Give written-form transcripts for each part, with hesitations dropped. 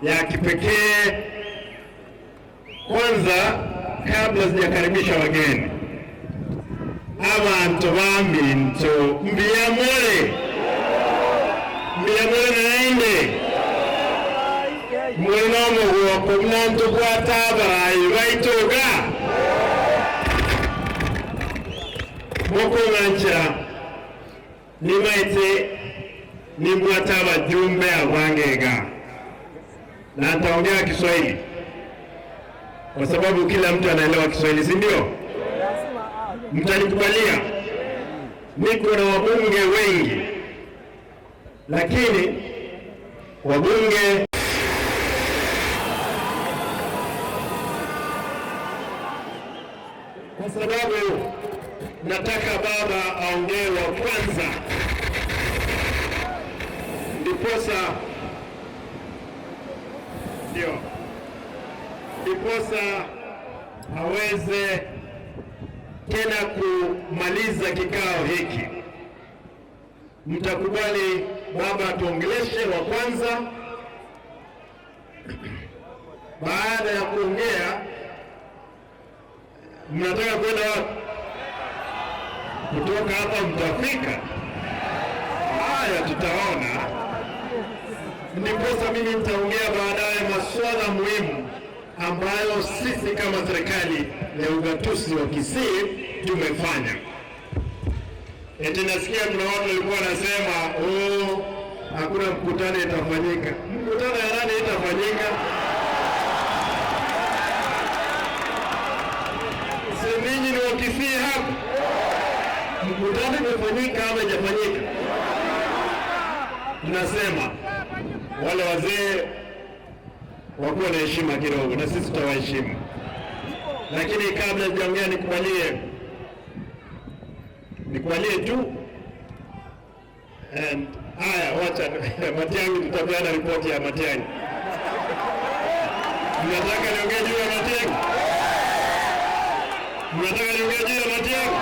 ya kipekee. Kwanza, kabla sijakaribisha wageni, abantu bambinto mbiyamole naende mulinomo huwako mnanto kwatabarayi baitoga mukungancha nimaite nimbwata abajumbe abangega na nitaongea Kiswahili kwa sababu kila mtu anaelewa Kiswahili, si ndio? Mtanikubalia, niko na wabunge wengi, lakini wabunge kwa sababu nataka baba aongee wa kwanza, ndiposa aweze tena kumaliza kikao hiki. Mtakubali baba tuongeleshe wa kwanza. Baada ya kuongea, mnataka kwenda wapi? Kutoka hapa mtafika? Haya, tutaona. Ndiposa mimi nitaongea baadaye masuala muhimu ambayo sisi kama serikali ya ugatuzi wa Kisii tumefanya. Eti nasikia kuna watu walikuwa wanasema hakuna mkutano itafanyika. Mkutano ya nani itafanyika? Si ninyi ni wa Kisii hapa? Mkutano imefanyika ama haijafanyika? Tunasema wale wazee wakuwa na heshima kidogo, na sisi tutawaheshimu. Lakini kabla sijaongea, nikubalie tu. Haya, wacha Matiang'i, tutapeana ripoti ya Matiang'i. Mnataka niongee juu ya Matiang'i? Mnataka niongee juu ya Matiang'i?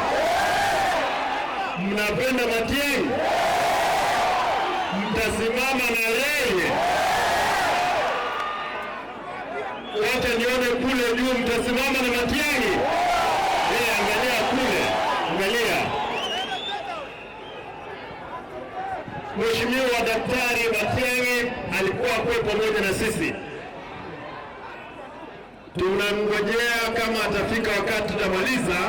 Mnapenda Matiang'i? Mtasimama na yeye? Wacha nione kule juu, mtasimama na Matiang'i? Angalia kule, angalia. Mheshimiwa Daktari Matiang'i alikuwa kwa pamoja na sisi. Tunamngojea kama atafika wakati tutamaliza,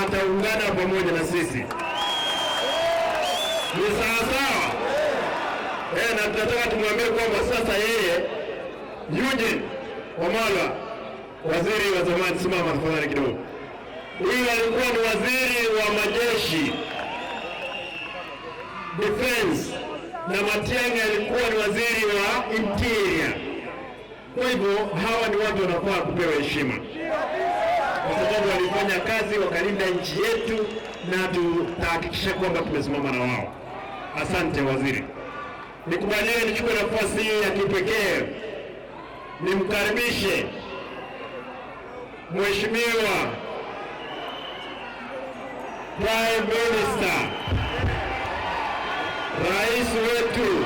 ataungana pamoja na sisi. Ni sawa? Na tunataka tumwambie kwamba sasa yeye Eugene Wamalwa, waziri wa zamani, simama tafadhali kidogo. Huyu alikuwa ni waziri wa majeshi, defense, na Matiang'i alikuwa ni waziri wa interior. Kwa hivyo hawa ni watu wanafaa kupewa heshima, kwa sababu walifanya kazi wakalinda nchi yetu, na tutahakikisha kwamba tumesimama na wao. Asante waziri. Nikubalie nichukue nafasi hii ya kipekee nimkaribishe Mheshimiwa Prime Minister, rais wetu